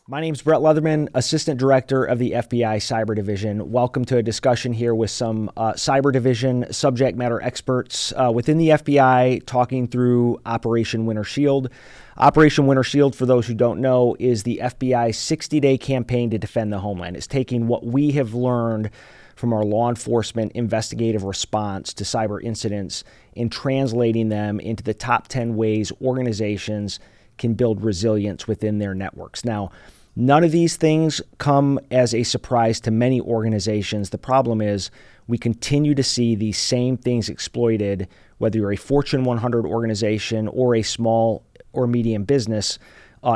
My name's Brett Leatherman, Assistant Director of the FBI Cyber Division. Welcome to a discussion here with some Cyber Division subject matter experts within the FBI talking through Operation Winter Shield. Operation Winter Shield, for those who don't know, is the FBI's 60-day campaign to defend the homeland. It's taking what we have learned from our law enforcement investigative response to cyber incidents and translating them into the top 10 ways organizations can build resilience within their networks. Now, none of these things come as a surprise to many organizations. The problem is we continue to see these same things exploited, whether you're a Fortune 100 organization or a small or medium business,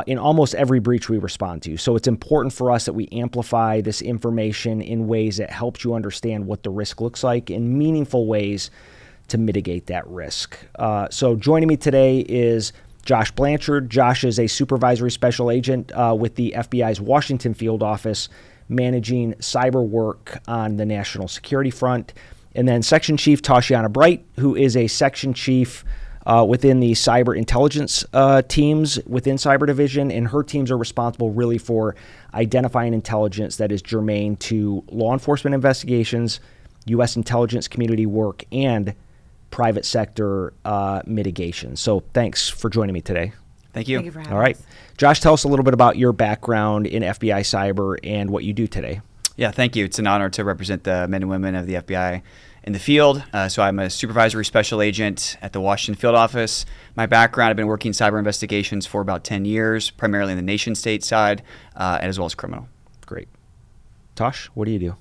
in almost every breach we respond to. So it's important for us that we amplify this information in ways that helps you understand what the risk looks like in meaningful ways to mitigate that risk. So joining me today is Josh Blanchard. Josh is a supervisory special agent with the FBI's Washington field office, managing cyber work on the national security front. And then Section Chief Taushiana Bright, who is a section chief within the cyber intelligence teams within Cyber Division, and her teams are responsible really for identifying intelligence that is germane to law enforcement investigations, U.S. intelligence community work, and private sector mitigation. So thanks for joining me today. Thank you. Thank you for having All right. us. Josh, tell us a little bit about your background in FBI cyber and what you do today. Yeah, thank you. It's an honor to represent the men and women of the FBI in the field. So I'm a supervisory special agent at the Washington field office. My background, I've been working cyber investigations for about 10 years, primarily in the nation state side, as well as criminal. Great. Tosh, what do you do?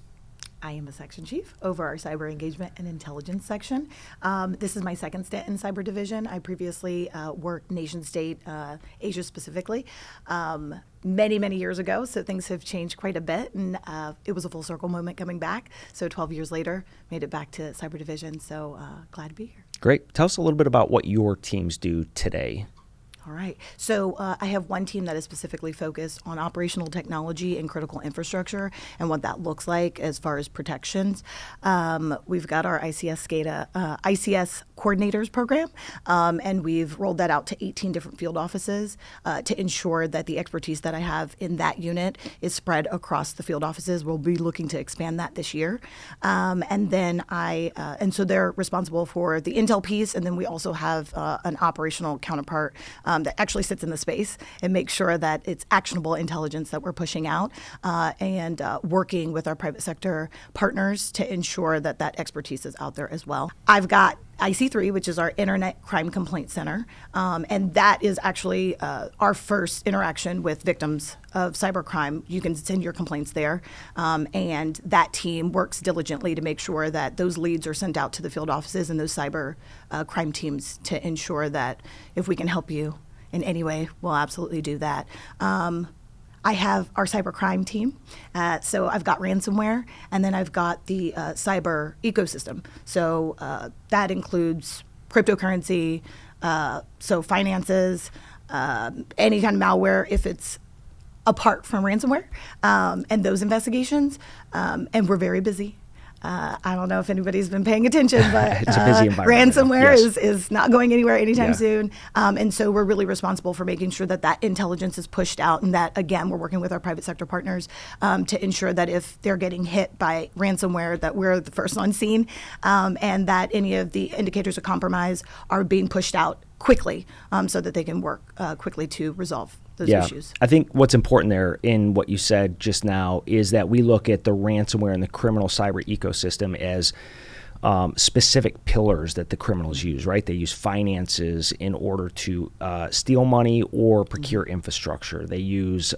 I am a section chief over our cyber engagement and intelligence section. This is my second stint in Cyber Division. I previously worked nation state, Asia specifically, many, many years ago. So things have changed quite a bit, and it was a full circle moment coming back. So 12 years later, made it back to Cyber Division. So glad to be here. Great. Tell us a little bit about what your teams do today. All right. So I have one team that is specifically focused on operational technology and critical infrastructure and what that looks like as far as protections. We've got our ICS coordinators program, and we've rolled that out to 18 different field offices to ensure that the expertise that I have in that unit is spread across the field offices. We'll be looking to expand that this year. And then and so they're responsible for the intel piece, and then we also have an operational counterpart that actually sits in the space and makes sure that it's actionable intelligence that we're pushing out and working with our private sector partners to ensure that that expertise is out there as well. I've got IC3, which is our Internet Crime Complaint Center, and that is actually our first interaction with victims of cybercrime. You can send your complaints there, and that team works diligently to make sure that those leads are sent out to the field offices and those cyber crime teams to ensure that if we can help you in any way, we'll absolutely do that. I have our cybercrime team. So I've got ransomware, and then I've got the cyber ecosystem. So that includes cryptocurrency, so finances, any kind of malware if it's apart from ransomware, and those investigations. And we're very busy. I don't know if anybody's been paying attention, but It's a busy environment. ransomware Yes. is not going anywhere anytime Yeah. soon. And so we're really responsible for making sure that that intelligence is pushed out, and that, again, we're working with our private sector partners to ensure that if they're getting hit by ransomware, that we're the first on scene, and that any of the indicators of compromise are being pushed out quickly so that they can work quickly to resolve those issues. I think what's important there in what you said just now is that we look at the ransomware and the criminal cyber ecosystem as specific pillars that the criminals use, right? They use finances in order to steal money or procure infrastructure. They use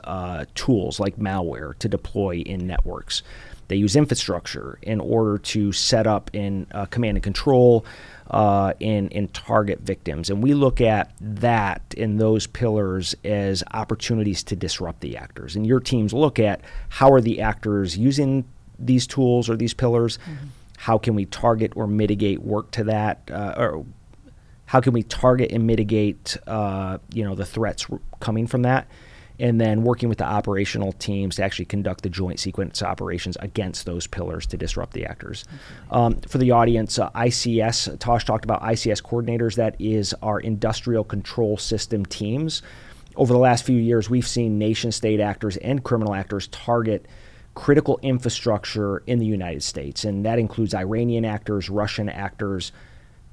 tools like malware to deploy in networks. They use infrastructure in order to set up in command and control and target victims. And we look at that and those pillars as opportunities to disrupt the actors. And your teams look at how are the actors using these tools or these pillars? Mm-hmm. How can we target or mitigate work to that? Or how can we target and mitigate the threats coming from that? And then working with the operational teams to actually conduct the joint sequence operations against those pillars to disrupt the actors. For the audience, ICS, Tosh talked about ICS coordinators. That is our industrial control system teams. over the last few years, we've seen nation-state actors and criminal actors target critical infrastructure in the United States, and that includes Iranian actors, Russian actors,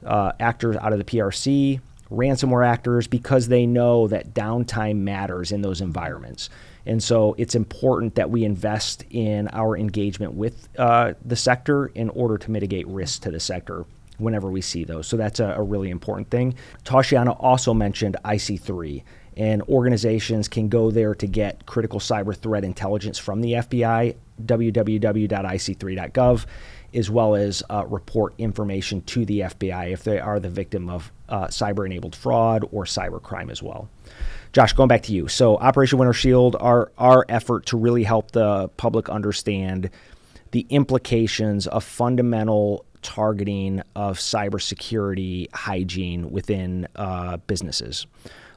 actors out of the PRC, ransomware actors, because they know that downtime matters in those environments. And so it's important that we invest in our engagement with the sector in order to mitigate risks to the sector whenever we see those. So that's a really important thing. Taushiana also mentioned IC3, and organizations can go there to get critical cyber threat intelligence from the FBI, www.ic3.gov, as well as report information to the FBI if they are the victim of cyber-enabled fraud or cybercrime as well. Josh, going back to you. So Operation Winter Shield, our effort to really help the public understand the implications of fundamental targeting of cybersecurity hygiene within businesses.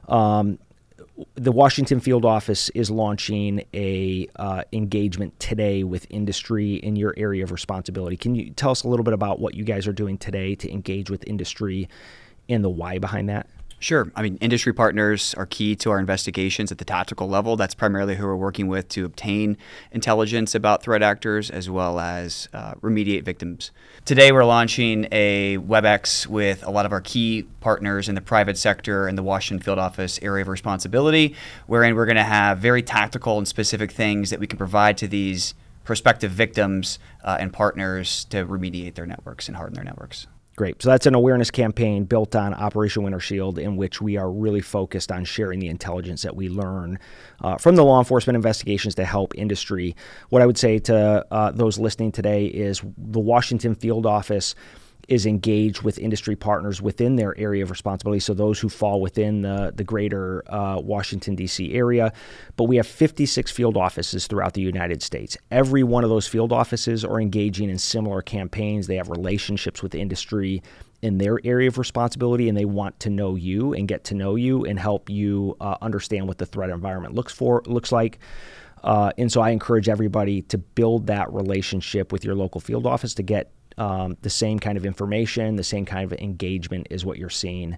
The Washington field office is launching a engagement today with industry in your area of responsibility. Can you tell us a little bit about what you guys are doing today to engage with industry and the why behind that? Sure. I mean, industry partners are key to our investigations at the tactical level. That's primarily who we're working with to obtain intelligence about threat actors as well as remediate victims. Today, we're launching a WebEx with a lot of our key partners in the private sector and the Washington field office area of responsibility, wherein we're going to have very tactical and specific things that we can provide to these prospective victims and partners to remediate their networks and harden their networks. Great. So that's an awareness campaign built on Operation Winter Shield, in which we are really focused on sharing the intelligence that we learn from the law enforcement investigations to help industry. What I would say to those listening today is the Washington field office is engaged with industry partners within their area of responsibility, so those who fall within the greater Washington, D.C. area. But we have 56 field offices throughout the United States. Every one of those field offices are engaging in similar campaigns. They have relationships with industry in their area of responsibility, and they want to know you and get to know you and help you understand what the threat environment looks like. And so I encourage everybody to build that relationship with your local field office to get the same kind of information, the same kind of engagement is what you're seeing,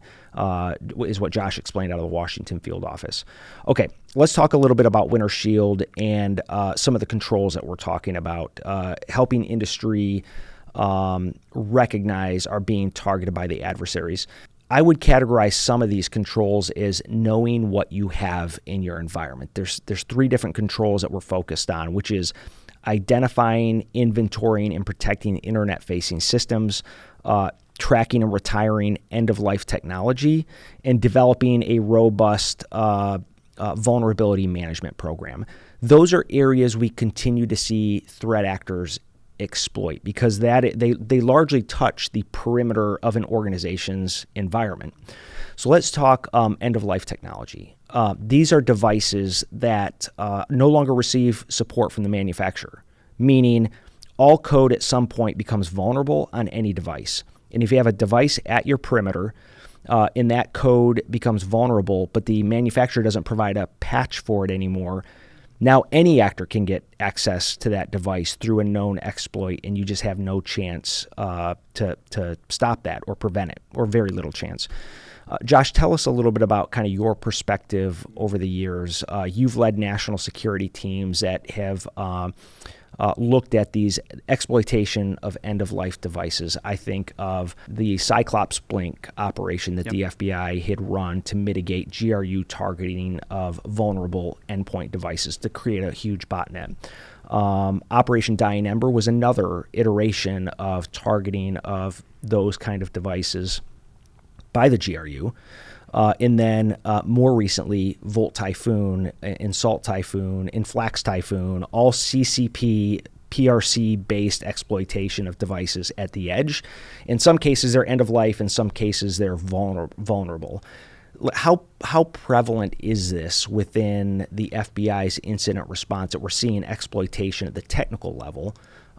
is what Josh explained out of the Washington field office. Okay, let's talk a little bit about Winter Shield and some of the controls that we're talking about, helping industry recognize are being targeted by the adversaries. I would categorize some of these controls as knowing what you have in your environment. There's three different controls that we're focused on, which is identifying, inventorying, and protecting internet-facing systems, tracking and retiring end-of-life technology, and developing a robust vulnerability management program. Those are areas we continue to see threat actors exploit because they largely touch the perimeter of an organization's environment. So let's talk end-of-life technology. These are devices that no longer receive support from the manufacturer, meaning all code at some point becomes vulnerable on any device. And if you have a device at your perimeter and that code becomes vulnerable, but the manufacturer doesn't provide a patch for it anymore, now any actor can get access to that device through a known exploit, and you just have no chance to stop that or prevent it, or very little chance. Josh, tell us a little bit about kind of your perspective over the years. You've led national security teams that have looked at these exploitation of end-of-life devices. I think of the Cyclops Blink operation that the FBI had run to mitigate GRU targeting of vulnerable endpoint devices to create a huge botnet. Operation Dying Ember was another iteration of targeting of those kind of devices by the GRU. And then more recently, Volt Typhoon, Insult Typhoon, Inflax Typhoon, all CCP, PRC-based exploitation of devices at the edge. In some cases, they're end of life. In some cases, they're vulnerable. How prevalent is this within the FBI's incident response that we're seeing exploitation at the technical level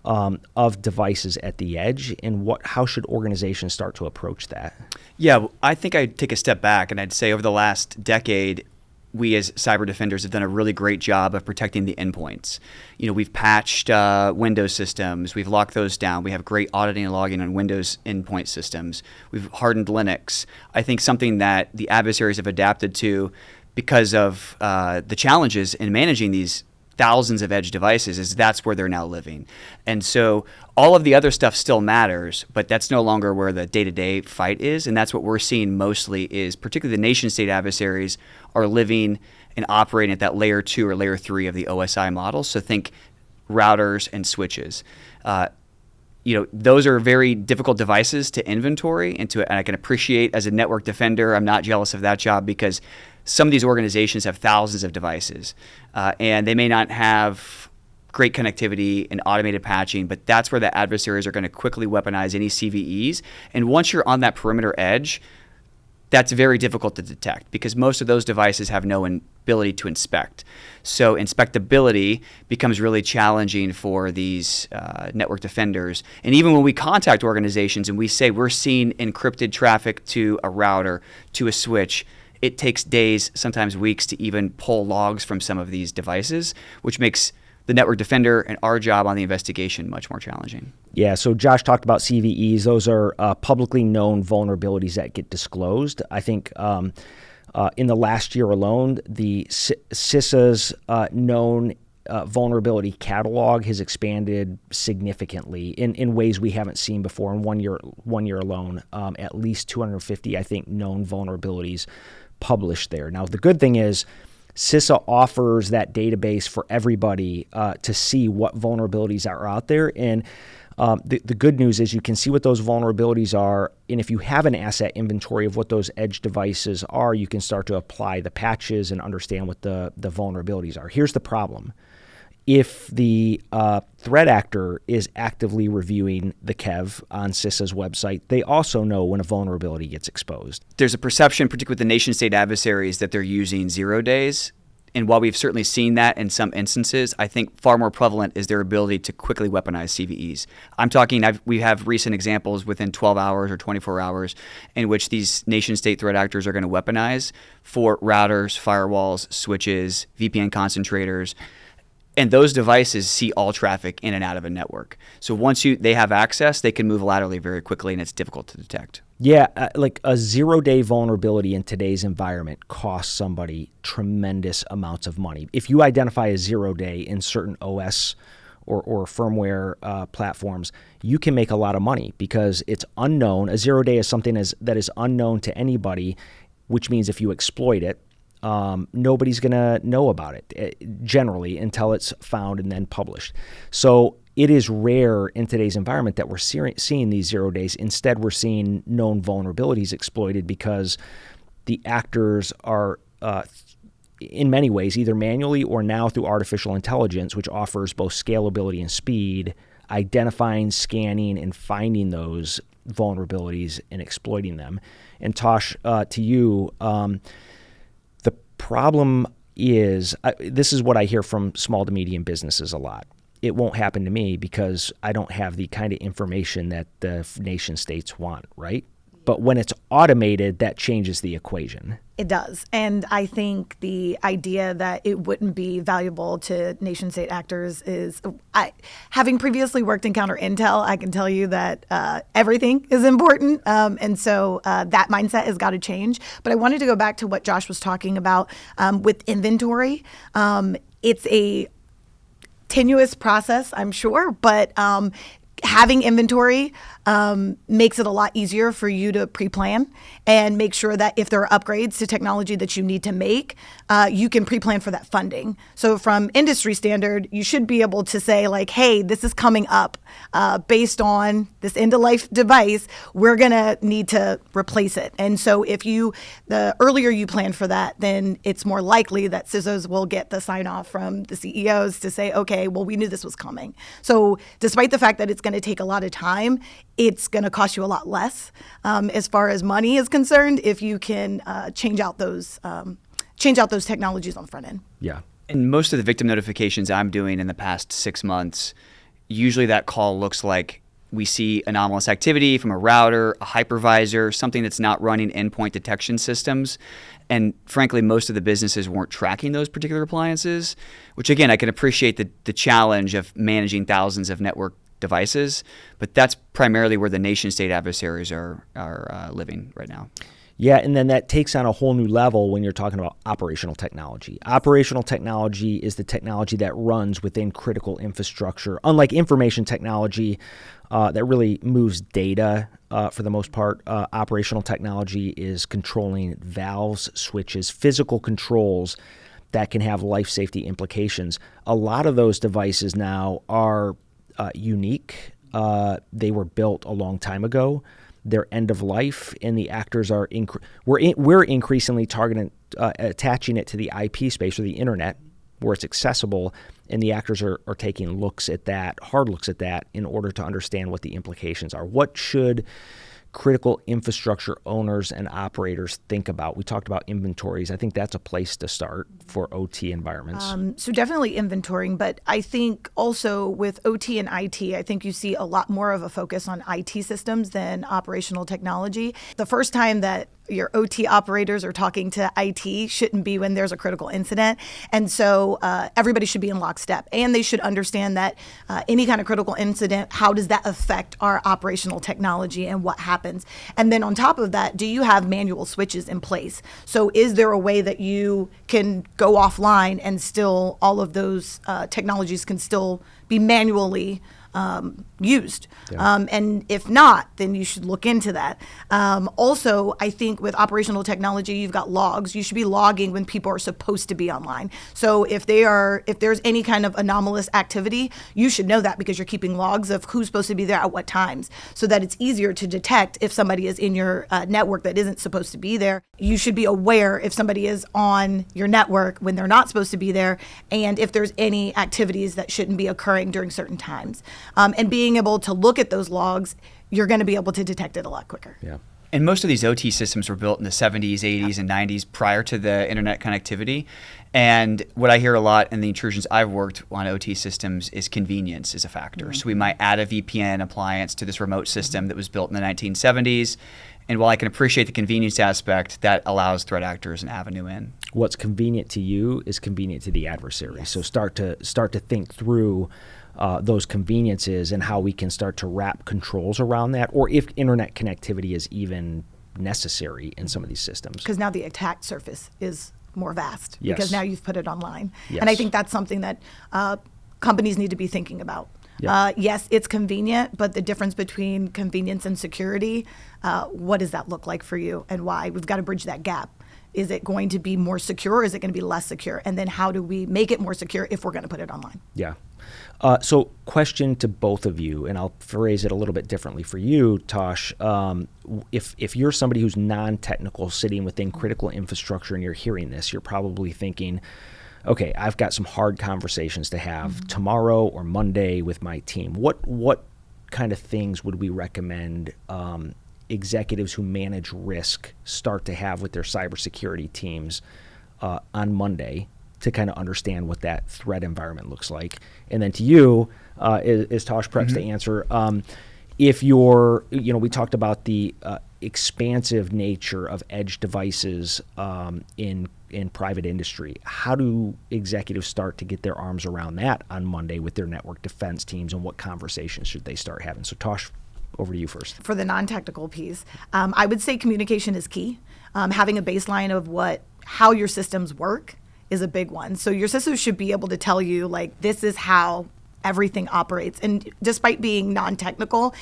of devices at the edge, and how should organizations start to approach that? Yeah, I think I'd take a step back and I'd say over the last decade, we as cyber defenders have done a really great job of protecting the endpoints. You know, we've patched Windows systems, we've locked those down, we have great auditing and logging on Windows endpoint systems, we've hardened Linux. I think something that the adversaries have adapted to because of the challenges in managing these thousands of edge devices, is that's where they're now living. And so all of the other stuff still matters, but that's no longer where the day-to-day fight is. And that's what we're seeing mostly, is particularly the nation state adversaries are living and operating at that layer 2 or layer 3 of the OSI model. So think routers and switches. Those are very difficult devices to inventory and I can appreciate as a network defender, I'm not jealous of that job, because some of these organizations have thousands of devices and they may not have great connectivity and automated patching, but that's where the adversaries are going to quickly weaponize any CVEs. And once you're on that perimeter edge, that's very difficult to detect because most of those devices have no ability to inspect. So inspectability becomes really challenging for these network defenders. And even when we contact organizations and we say we're seeing encrypted traffic to a router, to a switch, it takes days, sometimes weeks, to even pull logs from some of these devices, which makes the network defender and our job on the investigation much more challenging. Yeah, so Josh talked about CVEs. Those are publicly known vulnerabilities that get disclosed. I think in the last year alone, the CISA's known vulnerability catalog has expanded significantly in ways we haven't seen before. In 1 year alone, at least 250, I think, known vulnerabilities published there. Now, the good thing is CISA offers that database for everybody to see what vulnerabilities are out there. And the good news is you can see what those vulnerabilities are. And if you have an asset inventory of what those edge devices are, you can start to apply the patches and understand what the vulnerabilities are. Here's the problem. If the threat actor is actively reviewing the KEV on CISA's website, they also know when a vulnerability gets exposed. There's a perception, particularly with the nation-state adversaries, that they're using 0 days. And while we've certainly seen that in some instances, I think far more prevalent is their ability to quickly weaponize CVEs. I'm talking, we have recent examples within 12 hours or 24 hours in which these nation-state threat actors are going to weaponize for routers, firewalls, switches, VPN concentrators. And those devices see all traffic in and out of a network. So once they have access, they can move laterally very quickly, and it's difficult to detect. Yeah, like a 0-day vulnerability in today's environment costs somebody tremendous amounts of money. If you identify a 0-day in certain OS or firmware platforms, you can make a lot of money because it's unknown. A 0-day is something that is unknown to anybody, which means if you exploit it, nobody's going to know about it generally until it's found and then published. So it is rare in today's environment that we're seeing these 0 days. Instead, we're seeing known vulnerabilities exploited because the actors are, in many ways, either manually or now through artificial intelligence, which offers both scalability and speed, identifying, scanning, and finding those vulnerabilities and exploiting them. And Tosh, to you, problem is, this is what I hear from small to medium businesses a lot. It won't happen to me because I don't have the kind of information that the nation states want, right? But when it's automated, that changes the equation. It does. And I think the idea that it wouldn't be valuable to nation state actors is, having previously worked in counter intel, I can tell you that everything is important. And so that mindset has got to change. But I wanted to go back to what Josh was talking about with inventory. It's a tenuous process, I'm sure, but having inventory makes it a lot easier for you to pre-plan and make sure that if there are upgrades to technology that you need to make, you can pre-plan for that funding. So from industry standard, you should be able to say like, hey, this is coming up based on this end-of-life device, we're going to need to replace it. And so if the earlier you plan for that, then it's more likely that CISOs will get the sign-off from the CEOs to say, okay, well, we knew this was coming. So despite the fact that it's going to take a lot of time, it's going to cost you a lot less as far as money is concerned if you can change out those technologies on the front end. Yeah. And most of the victim notifications I'm doing in the past 6 months, usually that call looks like we see anomalous activity from a router, a hypervisor, something that's not running endpoint detection systems. And frankly, most of the businesses weren't tracking those particular appliances, which again, I can appreciate the challenge of managing thousands of network devices, but that's primarily where the nation state adversaries are living right now. Yeah, and then that takes on a whole new level when you're talking about operational technology. Operational technology is the technology that runs within critical infrastructure. Unlike information technology that really moves data for the most part, operational technology is controlling valves, switches, physical controls that can have life safety implications. A lot of those devices now are unique. They were built a long time ago. They're end of life, and the actors are we're increasingly targeting attaching it to the IP space or the internet where it's accessible, and the actors are taking hard looks at that in order to understand what the implications are. What should critical infrastructure owners and operators think about? We talked about inventories. I think that's a place to start for OT environments. So definitely inventorying, but I think also with OT and IT, I think you see a lot more of a focus on IT systems than operational technology. The first time that your OT operators are talking to IT shouldn't be when there's a critical incident. And so everybody should be in lockstep, and they should understand that any kind of critical incident, how does that affect our operational technology and what happens? And then on top of that, do you have manual switches in place? So is there a way that you can go offline and still all of those technologies can still be manually used? Yeah. And if not, then you should look into that. Also, I think with operational technology, you've got logs. You should be logging when people are supposed to be online. So if there's any kind of anomalous activity, you should know that because you're keeping logs of who's supposed to be there at what times, so that it's easier to detect if somebody is in your network that isn't supposed to be there. You should be aware if somebody is on your network when they're not supposed to be there, and if there's any activities that shouldn't be occurring during certain times. And being able to look at those logs, you're going to be able to detect it a lot quicker. Yeah. And most of these OT systems were built in the 70s, 80s, and 90s prior to the internet connectivity. And what I hear a lot in the intrusions I've worked on OT systems is convenience is a factor. Mm-hmm. So we might add a VPN appliance to this remote system that was built in the 1970s. And while I can appreciate the convenience aspect, that allows threat actors an avenue in. What's convenient to you is convenient to the adversary. Yes. So start to think through those conveniences and how we can start to wrap controls around that, or if internet connectivity is even necessary in some of these systems. Because now the attack surface is more vast, yes. because now you've put it online. Yes. And I think that's something that companies need to be thinking about. Yeah. Yes, it's convenient, but the difference between convenience and security, what does that look like for you and why? We've got to bridge that gap. Is it going to be more secure, or is it going to be less secure? And then how do we make it more secure if we're going to put it online? Yeah. So question to both of you, and I'll phrase it a little bit differently for you, Tosh. If you're somebody who's non-technical sitting within critical infrastructure and you're hearing this, you're probably thinking, okay, I've got some hard conversations to have tomorrow or Monday with my team. What kind of things would we recommend executives who manage risk start to have with their cybersecurity teams on Monday to kind of understand what that threat environment looks like? And then to you, as Tosh preps to answer, if you're, we talked about the expansive nature of edge devices in private industry. How do executives start to get their arms around that on Monday with their network defense teams, and what conversations should they start having? So Tosh, over to you first. For the non-technical piece, I would say communication is key. Having a baseline of how your systems work is a big one. So your systems should be able to tell you, like, this is how everything operates. And despite being non-technical,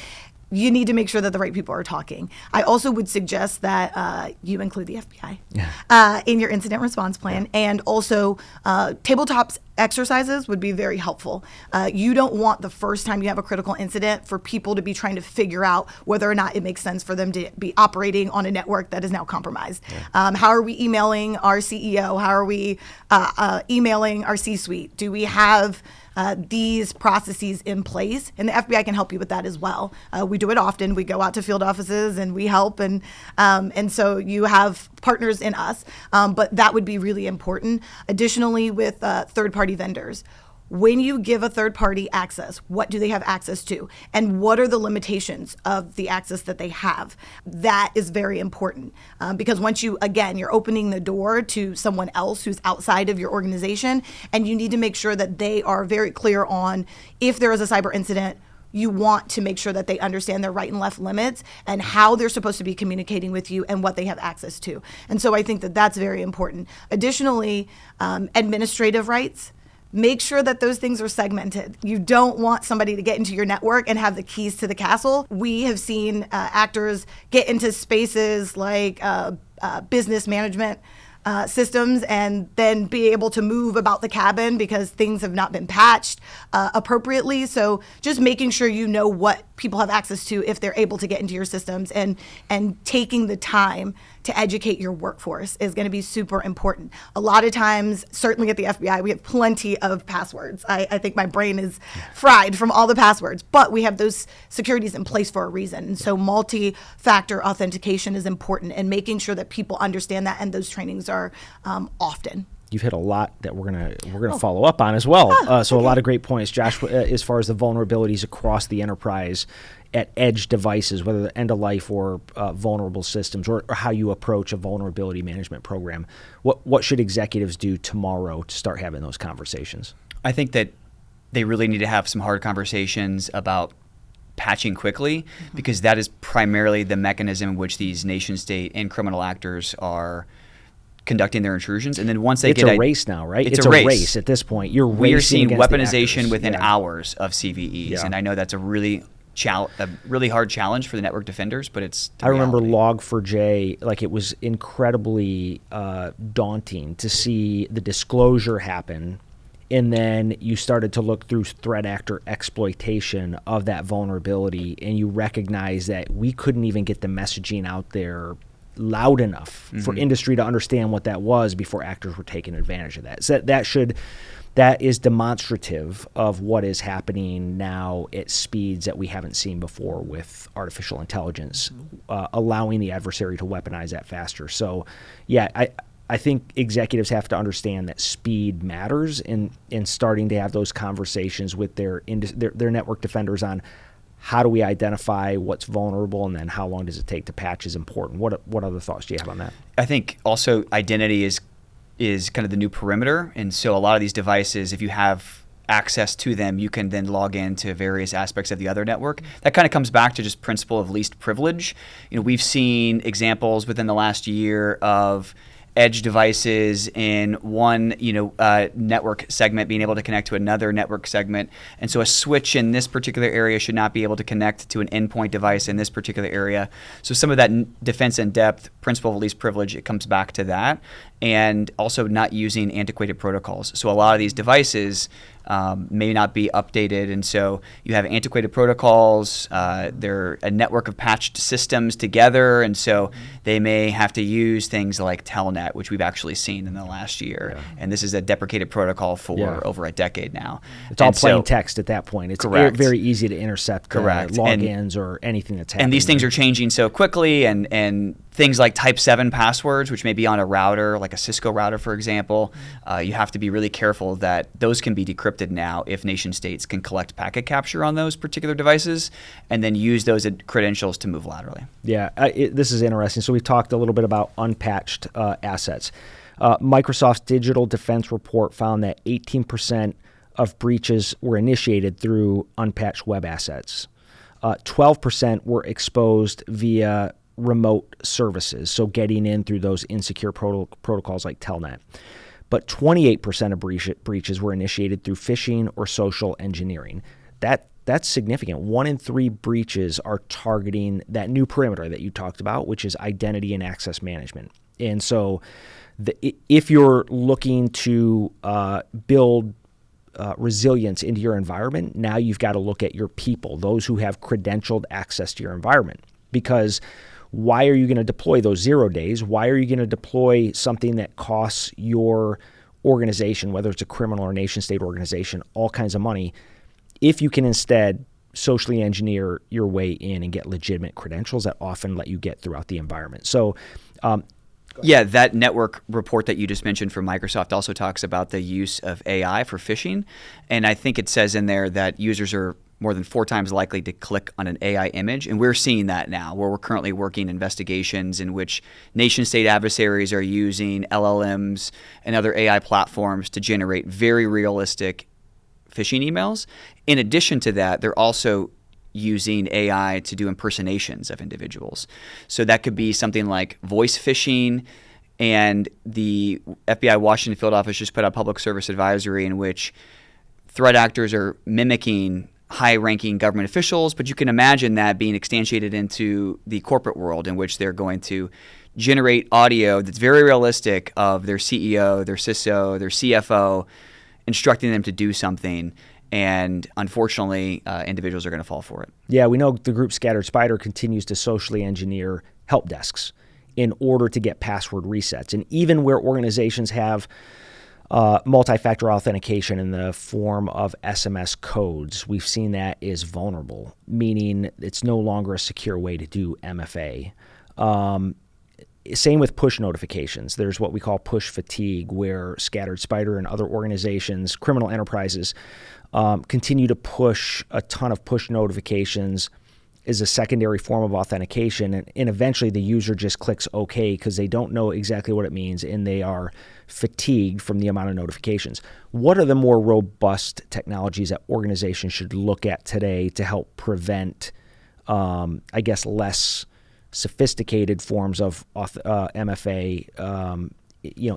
you need to make sure that the right people are talking. I also would suggest that you include the FBI in your incident response plan. And also tabletops exercises would be very helpful. You don't want the first time you have a critical incident for people to be trying to figure out whether or not it makes sense for them to be operating on a network that is now compromised. How are we emailing our CEO? How are we emailing our C-suite? Do we have these processes in place? And the FBI can help you with that as well. We do it often. We go out to field offices and we help, and so you have partners in us, but that would be really important. Additionally, with third-party vendors, when you give a third party access, what do they have access to? And what are the limitations of the access that they have? That is very important because once you're opening the door to someone else who's outside of your organization, and you need to make sure that they are very clear on if there is a cyber incident, you want to make sure that they understand their right and left limits and how they're supposed to be communicating with you and what they have access to. And so I think that that's very important. Additionally, administrative rights. Make sure that those things are segmented. You don't want somebody to get into your network and have the keys to the castle. We have seen actors get into spaces like business management systems and then be able to move about the cabin because things have not been patched appropriately. So just making sure you know what people have access to if they're able to get into your systems, and taking the time to educate your workforce is going to be super important. A lot of times, certainly at the FBI, we have plenty of passwords. I think my brain is fried from all the passwords, but we have those securities in place for a reason. And so multi-factor authentication is important, and making sure that people understand that, and those trainings are often. You've hit a lot that we're gonna follow up on as well. So a lot of great points, Josh, as far as the vulnerabilities across the enterprise at edge devices, whether they're end of life or vulnerable systems, or how you approach a vulnerability management program. What should executives do tomorrow to start having those conversations? I think that they really need to have some hard conversations about patching quickly, because that is primarily the mechanism in which these nation state and criminal actors are conducting their intrusions. And then once they it's a race now, right? It's a race at this point. You're racing. We are seeing against weaponization within hours of CVEs, and I know that's a really hard challenge for the network defenders, but it's the remember reality. Log4j, like, it was incredibly daunting to see the disclosure happen, and then you started to look through threat actor exploitation of that vulnerability, and you recognize that we couldn't even get the messaging out there loud enough for industry to understand what that was before actors were taking advantage of that. So that is demonstrative of what is happening now at speeds that we haven't seen before with artificial intelligence, allowing the adversary to weaponize that faster. So, yeah, I think executives have to understand that speed matters, and starting to have those conversations with their network defenders on how do we identify what's vulnerable, and then how long does it take to patch is important. What other thoughts do you have on that? I think also identity is kind of the new perimeter. And so a lot of these devices, if you have access to them, you can then log into various aspects of the other network. That kind of comes back to just principle of least privilege. We've seen examples within the last year of edge devices in one network segment being able to connect to another network segment. And so a switch in this particular area should not be able to connect to an endpoint device in this particular area. So some of that defense in depth, principle of least privilege, it comes back to that. And also not using antiquated protocols. So a lot of these devices may not be updated, and so you have antiquated protocols. They're a network of patched systems together, and so they may have to use things like Telnet, which we've actually seen in the last year. Yeah. And this is a deprecated protocol for over a decade now. It's all plain text at that point. It's very easy to intercept logins or anything that's happening. And these things are changing so quickly, and things like Type 7 passwords, which may be on a router, like a Cisco router, for example, you have to be really careful that those can be decrypted now if nation states can collect packet capture on those particular devices and then use those credentials to move laterally. Yeah, this is interesting. So we talked a little bit about unpatched assets. Microsoft's Digital Defense Report found that 18% of breaches were initiated through unpatched web assets. 12% were exposed via remote services, so getting in through those insecure protocols like Telnet. But 28% of breaches were initiated through phishing or social engineering. That's significant. 1 in 3 breaches are targeting that new perimeter that you talked about, which is identity and access management. And so if you're looking to build resilience into your environment, now you've got to look at your people, those who have credentialed access to your environment. Because why are you going to deploy those 0 days? Why are you going to deploy something that costs your organization, whether it's a criminal or nation state organization, all kinds of money, if you can instead socially engineer your way in and get legitimate credentials that often let you get throughout the environment? So, yeah, that network report that you just mentioned from Microsoft also talks about the use of AI for phishing. And I think it says in there that users are more than 4 times likely to click on an AI image. And we're seeing that now, where we're currently working investigations in which nation-state adversaries are using LLMs and other AI platforms to generate very realistic phishing emails. In addition to that, they're also using AI to do impersonations of individuals. So that could be something like voice phishing. And the FBI Washington field office just put out a public service advisory in which threat actors are mimicking high-ranking government officials, but you can imagine that being instantiated into the corporate world, in which they're going to generate audio that's very realistic of their CEO, their CISO, their CFO, instructing them to do something. And unfortunately, individuals are going to fall for it. Yeah, we know the group Scattered Spider continues to socially engineer help desks in order to get password resets. And even where organizations have multi-factor authentication in the form of SMS codes, we've seen that is vulnerable, meaning it's no longer a secure way to do MFA. Same with push notifications. There's what we call push fatigue, where Scattered Spider and other organizations, criminal enterprises, continue to push a ton of push notifications as a secondary form of authentication. And eventually the user just clicks OK because they don't know exactly what it means and they are fatigued from the amount of notifications. What are the more robust technologies that organizations should look at today to help prevent, less sophisticated forms of MFA,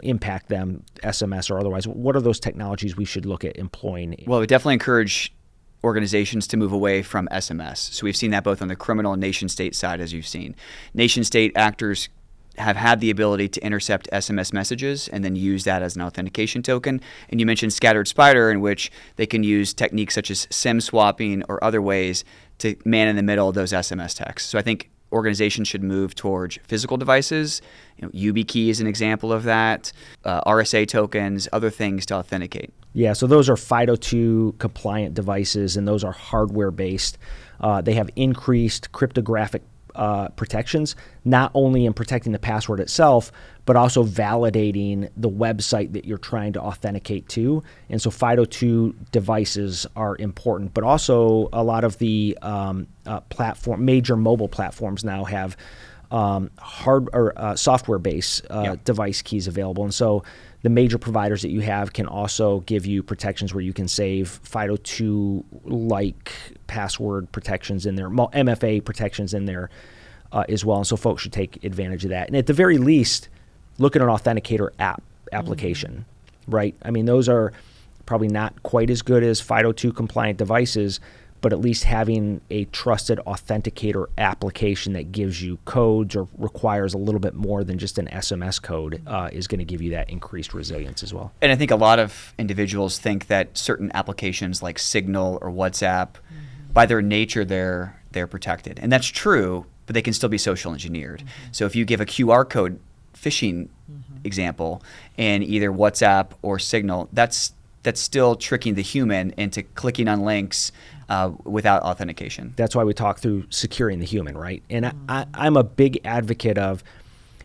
impact them, SMS or otherwise? What are those technologies we should look at employing? Well, we definitely encourage organizations to move away from SMS. So we've seen that both on the criminal and nation-state side, as you've seen. Nation-state actors have had the ability to intercept SMS messages and then use that as an authentication token. And you mentioned Scattered Spider, in which they can use techniques such as SIM swapping or other ways to man in the middle of those SMS texts. So I think organizations should move towards physical devices. YubiKey is an example of that, RSA tokens, other things to authenticate. Yeah, so those are FIDO2 compliant devices, and those are hardware-based. They have increased cryptographic protections, not only in protecting the password itself, but also validating the website that you're trying to authenticate to. And so FIDO2 devices are important, but also a lot of the major mobile platforms now have software-based device keys available. And so the major providers that you have can also give you protections where you can save FIDO2-like password protections in there, MFA protections in there as well. And so folks should take advantage of that. And at the very least, look at an authenticator application, right? I mean, those are probably not quite as good as FIDO2 compliant devices, but at least having a trusted authenticator application that gives you codes or requires a little bit more than just an SMS code is going to give you that increased resilience as well. And I think a lot of individuals think that certain applications like Signal or WhatsApp, by their nature, they're protected. And that's true, but they can still be social engineered. So if you give a QR code phishing example in either WhatsApp or Signal, that's still tricking the human into clicking on links without authentication. That's why we talk through securing the human, right? And I'm a big advocate of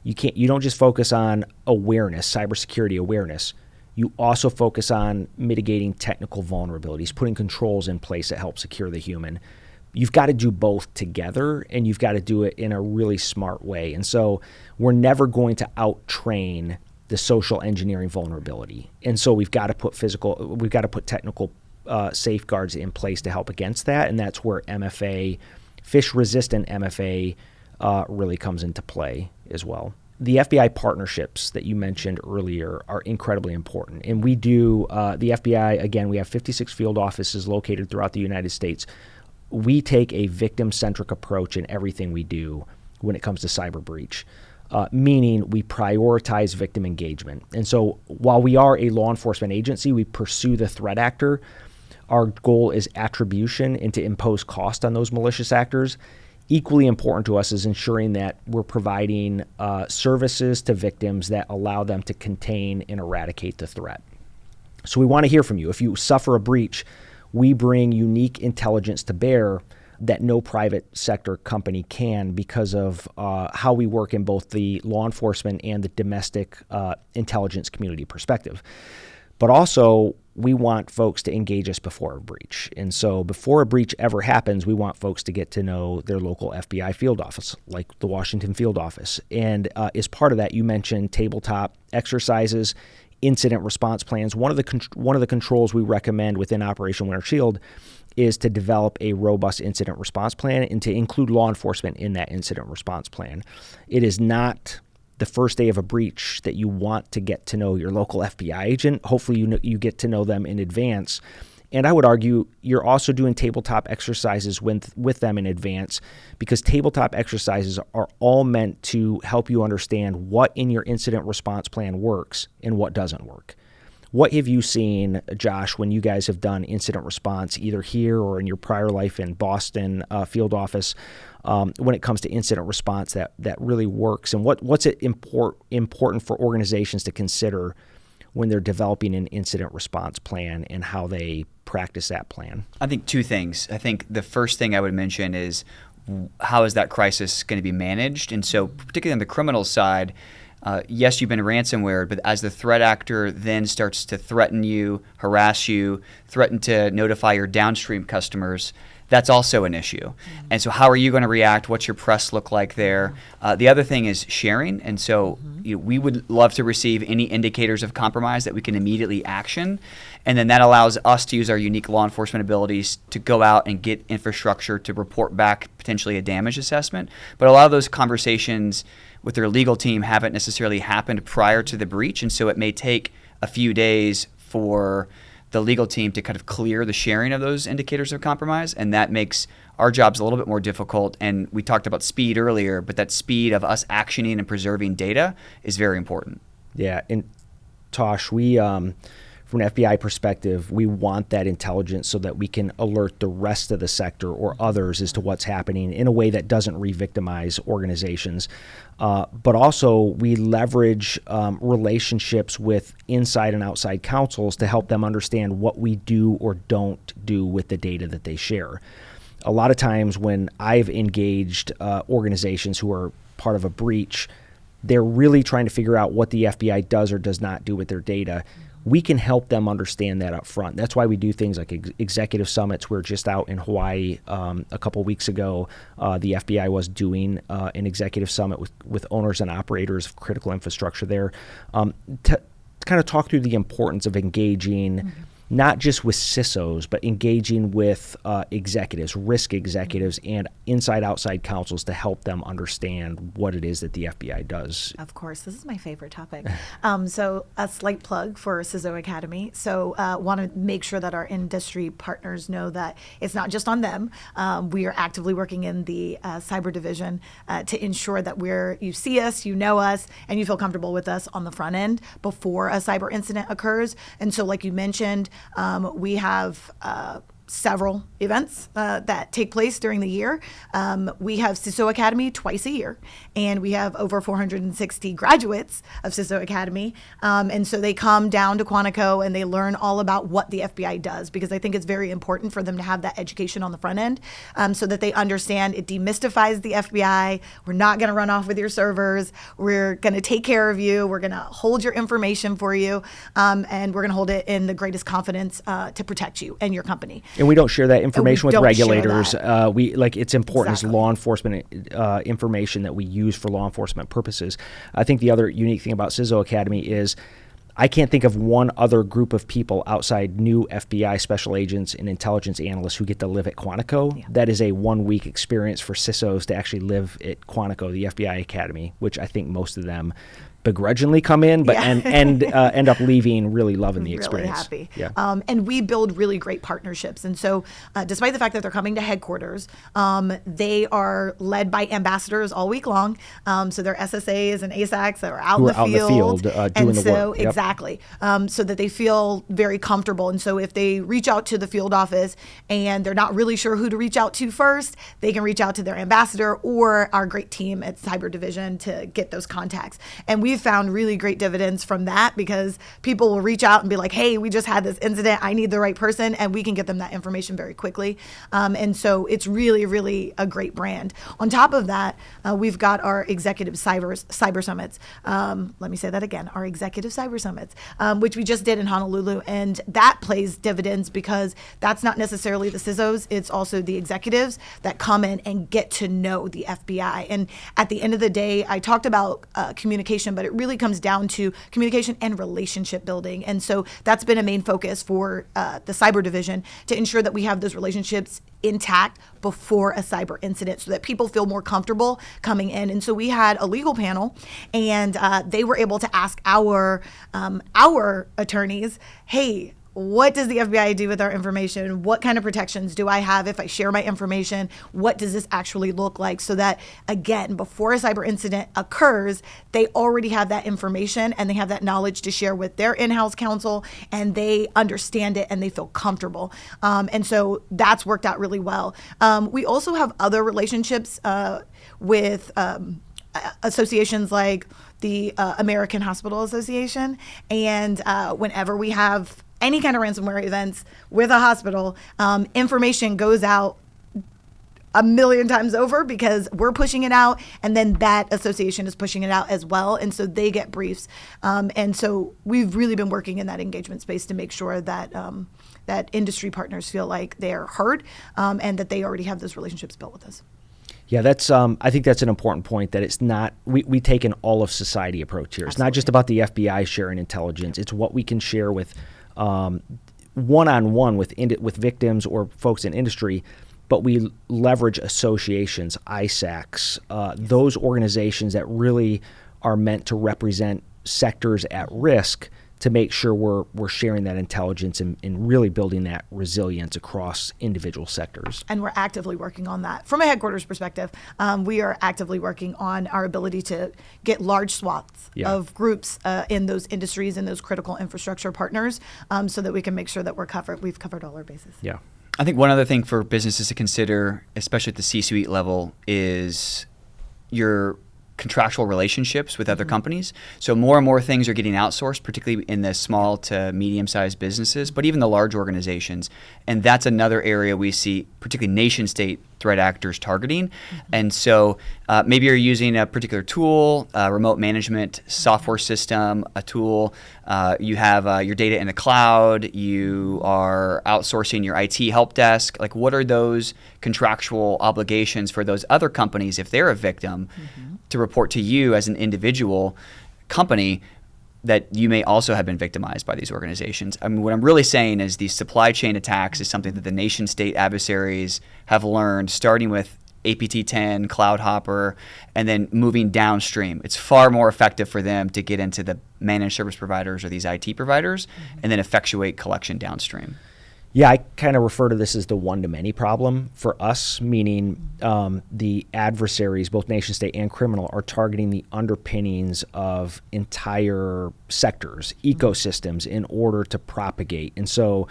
you don't just focus on awareness, cybersecurity awareness. You also focus on mitigating technical vulnerabilities, putting controls in place that help secure the human. You've got to do both together, and you've got to do it in a really smart way. And so we're never going to out-train the social engineering vulnerability. And so we've got to put technical safeguards in place to help against that. And that's where MFA, phish-resistant MFA, really comes into play as well. The FBI partnerships that you mentioned earlier are incredibly important. And we do, the FBI, again, we have 56 field offices located throughout the United States. We take a victim-centric approach in everything we do when it comes to cyber breach. Meaning we prioritize victim engagement. And so while we are a law enforcement agency, we pursue the threat actor. Our goal is attribution and to impose cost on those malicious actors. Equally important to us is ensuring that we're providing services to victims that allow them to contain and eradicate the threat. So we want to hear from you. If you suffer a breach, we bring unique intelligence to bear that no private sector company can because of how we work in both the law enforcement and the domestic intelligence community perspective. But also, we want folks to engage us before a breach. And so before a breach ever happens, we want folks to get to know their local FBI field office, like the Washington field office. And as part of that, you mentioned tabletop exercises, incident response plans. One of the controls we recommend within Operation Winter Shield is to develop a robust incident response plan and to include law enforcement in that incident response plan. It is not the first day of a breach that you want to get to know your local FBI agent. Hopefully you get to know them in advance. And I would argue you're also doing tabletop exercises with them in advance, because tabletop exercises are all meant to help you understand what in your incident response plan works and what doesn't work. What have you seen, Josh, when you guys have done incident response, either here or in your prior life in Boston field office, when it comes to incident response that really works? And what's it important for organizations to consider when they're developing an incident response plan and how they practice that plan? I think two things. I think the first thing I would mention is how is that crisis going to be managed? And so particularly on the criminal side, yes, you've been ransomware, but as the threat actor then starts to threaten you, harass you, threaten to notify your downstream customers, that's also an issue. And so how are you going to react? What's your press look like there? The other thing is sharing. And so we would love to receive any indicators of compromise that we can immediately action. And then that allows us to use our unique law enforcement abilities to go out and get infrastructure to report back potentially a damage assessment. But a lot of those conversations with their legal team haven't necessarily happened prior to the breach. And so it may take a few days for the legal team to kind of clear the sharing of those indicators of compromise, and that makes our jobs a little bit more difficult. And we talked about speed earlier, but that speed of us actioning and preserving data is very important. Yeah, and Tosh, we from an FBI perspective, we want that intelligence so that we can alert the rest of the sector or others as to what's happening in a way that doesn't re-victimize organizations. But also, we leverage relationships with inside and outside counsels to help them understand what we do or don't do with the data that they share. A lot of times when I've engaged organizations who are part of a breach, they're really trying to figure out what the FBI does or does not do with their data. We can help them understand that up front. That's why we do things like executive summits. We're just out in Hawaii a couple weeks ago. The FBI was doing an executive summit with owners and operators of critical infrastructure there to kind of talk through the importance of engaging not just with CISOs, but engaging with executives, risk executives, and inside-outside counsels to help them understand what it is that the FBI does. Of course, this is my favorite topic. So a slight plug for CISO Academy. So want to make sure that our industry partners know that it's not just on them. We are actively working in the cyber division to ensure that you see us, you know us, and you feel comfortable with us on the front end before a cyber incident occurs. And so like you mentioned, we have several events that take place during the year. We have CISO Academy twice a year, and we have over 460 graduates of CISO Academy. And so they come down to Quantico and they learn all about what the FBI does, because I think it's very important for them to have that education on the front end so that they understand it demystifies the FBI. We're not going to run off with your servers. We're going to take care of you. We're going to hold your information for you, and we're going to hold it in the greatest confidence to protect you and your company. And we don't share that information with regulators. It's important as Exactly. law enforcement information that we use for law enforcement purposes. I think the other unique thing about CISO Academy is I can't think of one other group of people outside new FBI special agents and intelligence analysts who get to live at Quantico. Yeah. That is a 1-week experience for CISOs to actually live at Quantico, the FBI Academy, which I think most of them begrudgingly come in, but and end up leaving really loving the experience. Really happy. Yeah. And we build really great partnerships. And so despite the fact that they're coming to headquarters, they are led by ambassadors all week long. So they're SSAs and ASACs that are out in the field. Doing the work. Yep. Exactly. So that they feel very comfortable. And so if they reach out to the field office and they're not really sure who to reach out to first, they can reach out to their ambassador or our great team at Cyber Division to get those contacts. And we've found really great dividends from that, because people will reach out and be like, hey, we just had this incident. I need the right person. And we can get them that information very quickly. And so it's really, really a great brand. On top of that, we've got our executive cyber summits. Let me say that again, our executive cyber summits, which we just did in Honolulu. And that plays dividends because that's not necessarily the CISOs. It's also the executives that come in and get to know the FBI. And at the end of the day, I talked about communication, but but it really comes down to communication and relationship building. And so that's been a main focus for the cyber division, to ensure that we have those relationships intact before a cyber incident so that people feel more comfortable coming in. And so we had a legal panel, and they were able to ask our attorneys, hey, what does the FBI do with our information? What kind of protections do I have if I share my information? What does this actually look like? So that, again, before a cyber incident occurs, they already have that information and they have that knowledge to share with their in-house counsel, and they understand it and they feel comfortable. And so that's worked out really well. We also have other relationships with associations like the American Hospital Association. And whenever we have any kind of ransomware events with a hospital, information goes out a million times over because we're pushing it out, and then that association is pushing it out as well, and so they get briefs. And so we've really been working in that engagement space to make sure that that industry partners feel like they're heard, and that they already have those relationships built with us. Yeah, that's. I think that's an important point, that it's not. We take an all of society approach here. It's not just about the FBI sharing intelligence. It's what we can share with one-on-one with victims or folks in industry, but we leverage associations, ISACs, those organizations that really are meant to represent sectors at risk, to make sure we're sharing that intelligence and really building that resilience across individual sectors. And we're actively working on that. From a headquarters perspective, we are actively working on our ability to get large swaths of groups in those industries and those critical infrastructure partners, so that we can make sure that we've covered all our bases. Yeah. I think one other thing for businesses to consider, especially at the C-suite level, is your contractual relationships with other companies. So more and more things are getting outsourced, particularly in the small to medium-sized businesses, but even the large organizations. And that's another area we see particularly nation-state threat actors targeting. And so maybe you're using a particular tool, a remote management software system, a tool, you have your data in the cloud, you are outsourcing your IT help desk. Like, what are those contractual obligations for those other companies if they're a victim to report to you as an individual company that you may also have been victimized by these organizations? I mean, what I'm really saying is these supply chain attacks is something that the nation-state adversaries have learned, starting with APT-10, Cloud Hopper, and then moving downstream. It's far more effective for them to get into the managed service providers or these IT providers and then effectuate collection downstream. Yeah, I kind of refer to this as the one-to-many problem for us, meaning the adversaries, both nation state and criminal, are targeting the underpinnings of entire sectors, ecosystems, in order to propagate. And so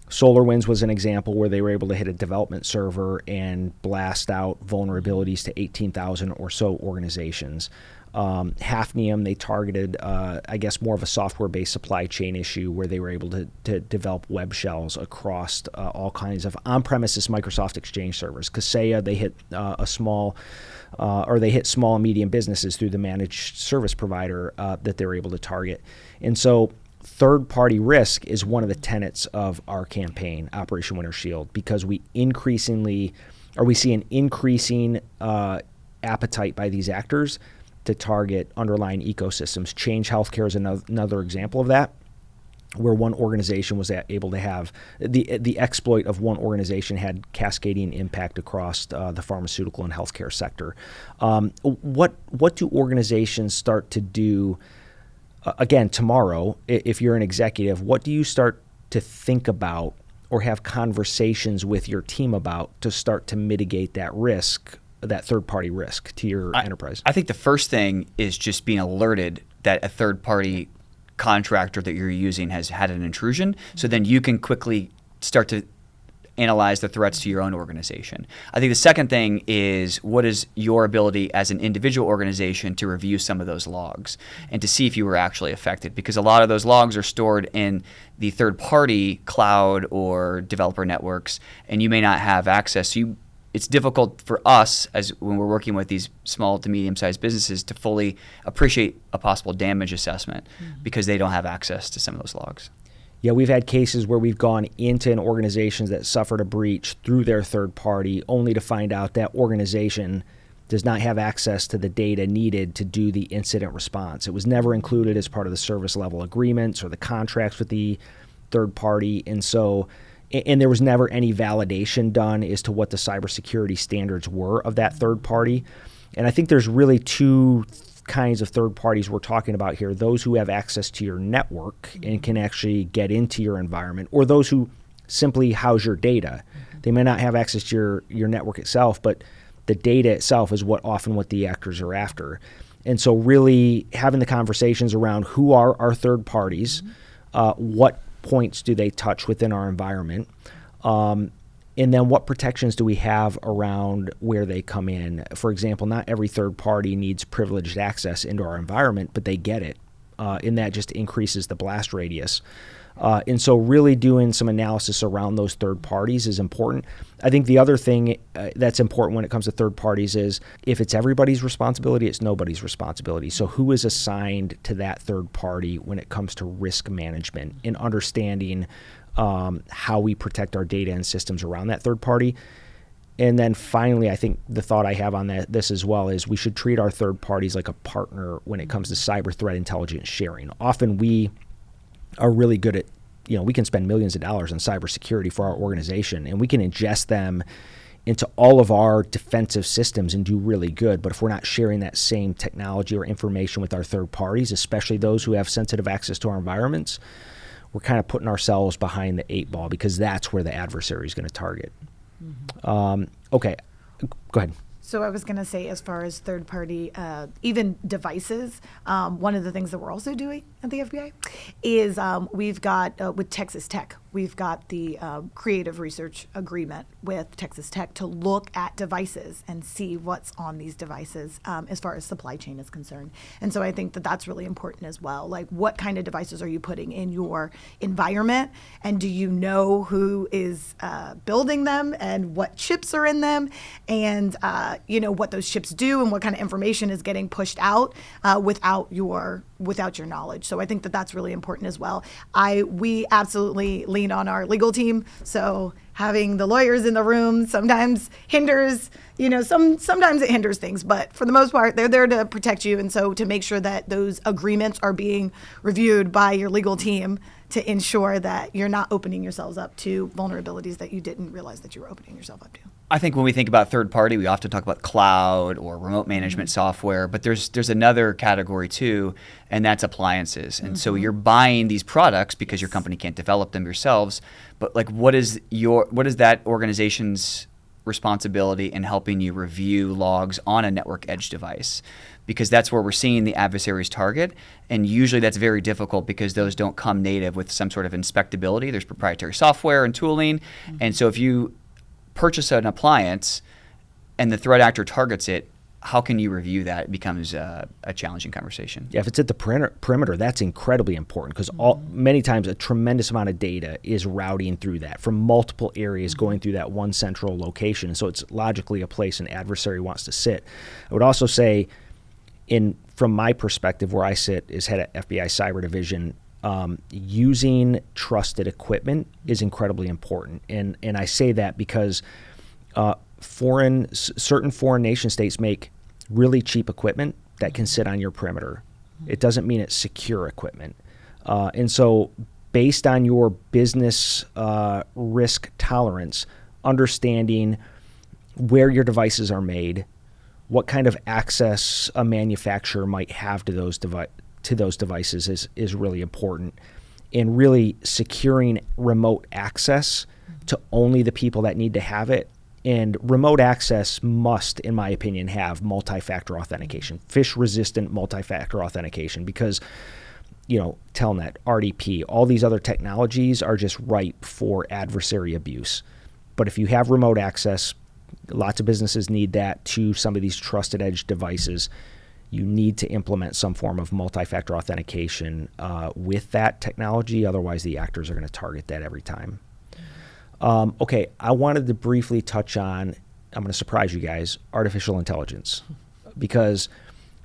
SolarWinds was an example where they were able to hit a development server and blast out vulnerabilities to 18,000 or so organizations. Hafnium, they targeted, I guess, more of a software-based supply chain issue where they were able to develop web shells across all kinds of on-premises Microsoft Exchange servers. Kaseya, they hit small and medium businesses through the managed service provider that they were able to target. And so third-party risk is one of the tenets of our campaign, Operation Winter Shield, because we see an increasing appetite by these actors to target underlying ecosystems. Change Healthcare is another example of that, where one organization was able to have the exploit of one organization had cascading impact across the pharmaceutical and healthcare sector. What do organizations start to do? Again, tomorrow, if you're an executive, what do you start to think about or have conversations with your team about to start to mitigate that risk, that third-party risk to your enterprise? I think the first thing is just being alerted that a third-party contractor that you're using has had an intrusion, so then you can quickly start to analyze the threats to your own organization. I think the second thing is, what is your ability as an individual organization to review some of those logs and to see if you were actually affected? Because a lot of those logs are stored in the third-party cloud or developer networks, and you may not have access. So it's difficult for us, as when we're working with these small to medium-sized businesses, to fully appreciate a possible damage assessment because they don't have access to some of those logs. Yeah, we've had cases where we've gone into an organization that suffered a breach through their third party, only to find out that organization does not have access to the data needed to do the incident response. It was never included as part of the service level agreements or the contracts with the third party. And so, and there was never any validation done as to what the cybersecurity standards were of that third party. And I think there's really two kinds of third parties we're talking about here: those who have access to your network and can actually get into your environment, or those who simply house your data. They may not have access to your network itself, but the data itself is often what the actors are after. And so really having the conversations around who are our third parties, what points do they touch within our environment, and then what protections do we have around where they come in. For example, not every third party needs privileged access into our environment, but they get it, and that just increases the blast radius. And so really doing some analysis around those third parties is important. I think the other thing that's important when it comes to third parties is if it's everybody's responsibility, it's nobody's responsibility. So who is assigned to that third party when it comes to risk management and understanding how we protect our data and systems around that third party? And then finally, I think the thought I have on this as well is we should treat our third parties like a partner when it comes to cyber threat intelligence sharing. Often we are really good at, we can spend millions of dollars on cybersecurity for our organization, and we can ingest them into all of our defensive systems and do really good. But if we're not sharing that same technology or information with our third parties, especially those who have sensitive access to our environments, we're kind of putting ourselves behind the 8 ball, because that's where the adversary is going to target. Okay, go ahead. So I was going to say, as far as third-party, even devices, one of the things that we're also doing at the FBI is we've got, with Texas Tech, we've got the creative research agreement with Texas Tech to look at devices and see what's on these devices as far as supply chain is concerned. And so I think that that's really important as well. Like, what kind of devices are you putting in your environment? And do you know who is building them and what chips are in them? And what those chips do and what kind of information is getting pushed out without your knowledge. So I think that that's really important as well. We absolutely lean on our legal team. So having the lawyers in the room sometimes hinders, sometimes it hinders things, but for the most part, they're there to protect you. And so to make sure that those agreements are being reviewed by your legal team to ensure that you're not opening yourselves up to vulnerabilities that you didn't realize that you were opening yourself up to. I think when we think about third party, we often talk about cloud or remote management software, but there's another category too, and that's appliances. And so you're buying these products because your company can't develop them yourselves, but like what is that organization's responsibility in helping you review logs on a network edge device? Because that's where we're seeing the adversary's target. And usually that's very difficult because those don't come native with some sort of inspectability. There's proprietary software and tooling. And so if you purchase an appliance and the threat actor targets it, how can you review that? It becomes a challenging conversation. Yeah, if it's at the perimeter, that's incredibly important, because many times a tremendous amount of data is routing through that from multiple areas going through that one central location. So it's logically a place an adversary wants to sit. I would also say, from my perspective, where I sit as head of FBI Cyber Division, using trusted equipment is incredibly important. And I say that because certain foreign nation states make really cheap equipment that can sit on your perimeter. It doesn't mean it's secure equipment. And so based on your business risk tolerance, understanding where your devices are made, what kind of access a manufacturer might have to those devices is really important. And really securing remote access to only the people that need to have it. And remote access must, in my opinion, have multi-factor authentication, phish-resistant multi-factor authentication, because, Telnet, RDP, all these other technologies are just ripe for adversary abuse. But if you have remote access, lots of businesses need that to some of these trusted edge devices. You need to implement some form of multi-factor authentication with that technology. Otherwise, the actors are going to target that every time. Okay, I wanted to briefly touch on, I'm going to surprise you guys, artificial intelligence. Because,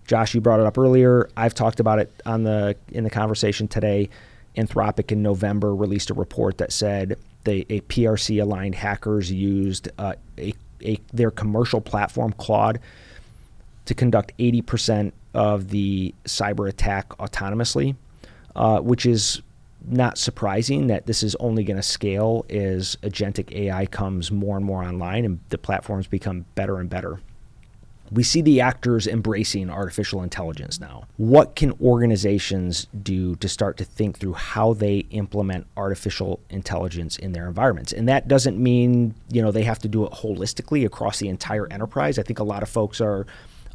Josh, you brought it up earlier. I've talked about it in the conversation today. Anthropic in November released a report that said a PRC-aligned hackers used their commercial platform, Claude, to conduct 80% of the cyber attack autonomously, which is not surprising that this is only going to scale as agentic AI comes more and more online and the platforms become better and better. We see the actors embracing artificial intelligence now. What can organizations do to start to think through how they implement artificial intelligence in their environments? And that doesn't mean, they have to do it holistically across the entire enterprise. I think a lot of folks are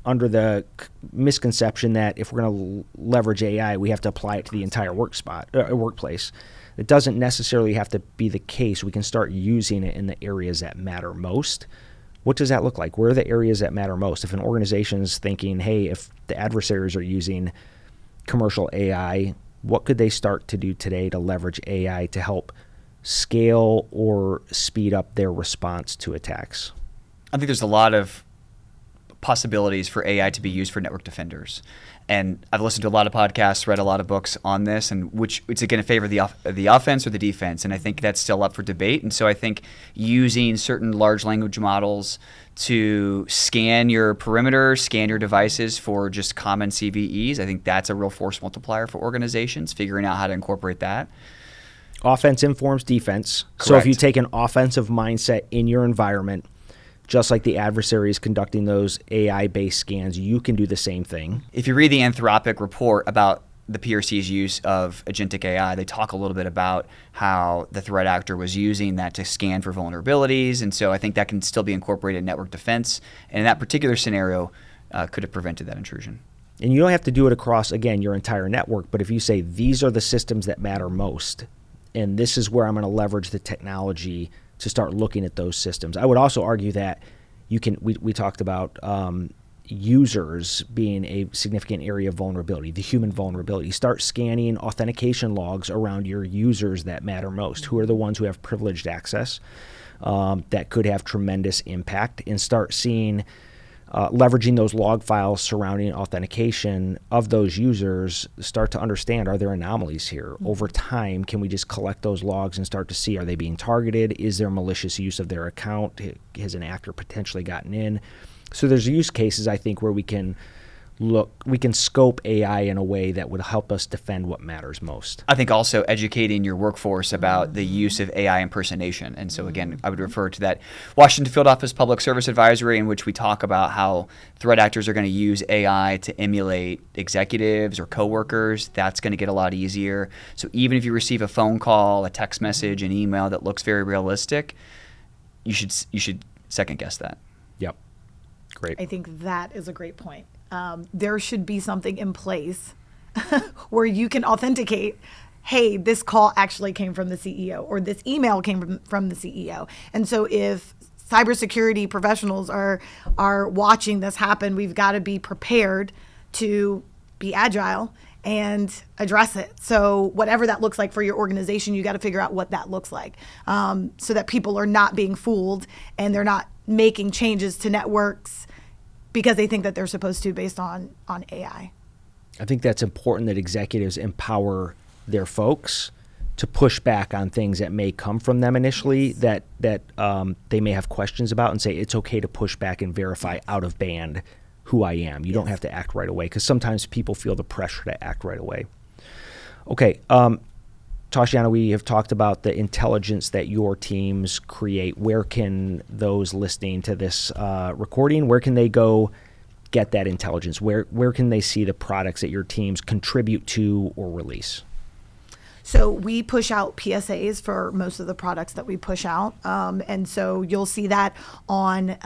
under the misconception that if we're going to leverage AI, we have to apply it to the entire workplace. It doesn't necessarily have to be the case. We can start using it in the areas that matter most. What does that look like? Where are the areas that matter most? If an organization is thinking, hey, if the adversaries are using commercial AI, what could they start to do today to leverage AI to help scale or speed up their response to attacks? I think there's a lot of possibilities for AI to be used for network defenders. And I've listened to a lot of podcasts, read a lot of books on this, and which it's going to favor the offense or the defense. And I think that's still up for debate. And so I think using certain large language models to scan your perimeter, scan your devices for just common CVEs, I think that's a real force multiplier for organizations, figuring out how to incorporate that. Offense informs defense. Correct. So if you take an offensive mindset in your environment, just like the adversary is conducting those AI-based scans, you can do the same thing. If you read the Anthropic report about the PRC's use of agentic AI, they talk a little bit about how the threat actor was using that to scan for vulnerabilities. And so I think that can still be incorporated in network defense. And in that particular scenario, could have prevented that intrusion. And you don't have to do it across, again, your entire network. But if you say, these are the systems that matter most, and this is where I'm going to leverage the technology to start looking at those systems. I would also argue that we talked about users being a significant area of vulnerability, the human vulnerability. Start scanning authentication logs around your users that matter most. Who are the ones who have privileged access that could have tremendous impact, and start seeing leveraging those log files surrounding authentication of those users, start to understand, are there anomalies here? Over time, can we just collect those logs and start to see, are they being targeted? Is there malicious use of their account? Has an actor potentially gotten in? So there's use cases, I think, where we can scope AI in a way that would help us defend what matters most. I think also educating your workforce about the use of AI impersonation. And so again, I would refer to that Washington Field Office Public Service Advisory, in which we talk about how threat actors are going to use AI to emulate executives or coworkers. That's going to get a lot easier. So even if you receive a phone call, a text message, an email that looks very realistic, you should second guess that. Yep. Great. I think that is a great point. There should be something in place where you can authenticate, hey, this call actually came from the CEO, or this email came from the CEO. And so if cybersecurity professionals are watching this happen, we've got to be prepared to be agile and address it. So whatever that looks like for your organization, you got to figure out what that looks like, so that people are not being fooled and they're not making changes to networks because they think that they're supposed to based on AI. I think that's important, that executives empower their folks to push back on things that may come from them initially, that they may have questions about, and say it's okay to push back and verify out of band who I am. You don't have to act right away, because sometimes people feel the pressure to act right away. Okay, Taushiana, we have talked about the intelligence that your teams create. Where can those listening to this recording, where can they go get that intelligence? Where can they see the products that your teams contribute to or release? So we push out PSAs for most of the products that we push out. And so you'll see that on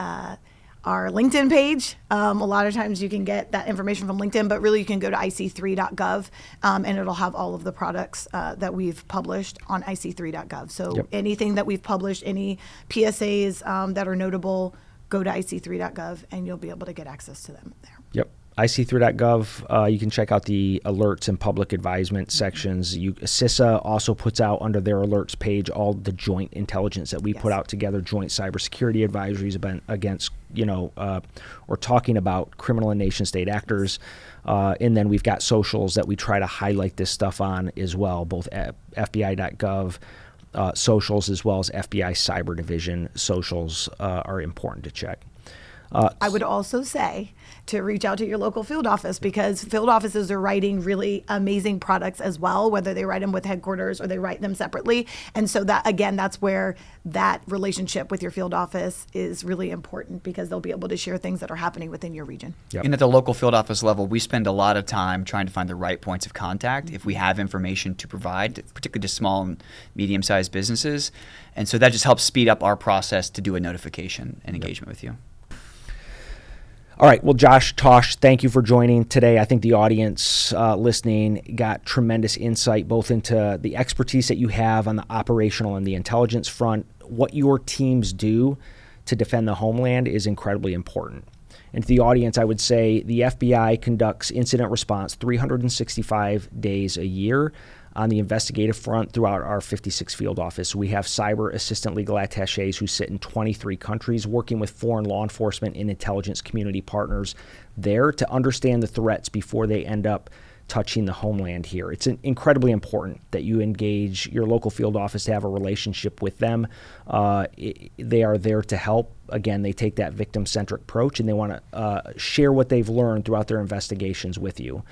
our LinkedIn page. A lot of times you can get that information from LinkedIn, but really you can go to ic3.gov and it'll have all of the products that we've published on ic3.gov. So anything that we've published, any PSAs that are notable, go to ic3.gov and you'll be able to get access to them there. Yep. ic3.gov, you can check out the alerts and public advisement sections. CISA also puts out under their alerts page all the joint intelligence that we put out together, joint cybersecurity advisories against, or talking about criminal and nation state actors. And then we've got socials that we try to highlight this stuff on as well, both at FBI.gov socials as well as FBI Cyber Division socials are important to check. I would also say to reach out to your local field office, because field offices are writing really amazing products as well, whether they write them with headquarters or they write them separately. And so that, again, that's where that relationship with your field office is really important, because they'll be able to share things that are happening within your region. Yep. And at the local field office level, we spend a lot of time trying to find the right points of contact if we have information to provide, particularly to small and medium-sized businesses. And so that just helps speed up our process to do a notification and engagement with you. All right. Well, Josh, Tosh, thank you for joining today. I think the audience listening got tremendous insight both into the expertise that you have on the operational and the intelligence front. What your teams do to defend the homeland is incredibly important. And to the audience, I would say the FBI conducts incident response 365 days a year on the investigative front throughout our 56 field office. We have cyber assistant legal attaches who sit in 23 countries working with foreign law enforcement and intelligence community partners there to understand the threats before they end up touching the homeland here. It's incredibly important that you engage your local field office to have a relationship with them. They are there to help. Again, they take that victim-centric approach, and they want to share what they've learned throughout their investigations with you.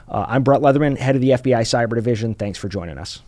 I'm Brett Leatherman, head of the FBI Cyber Division. Thanks for joining us.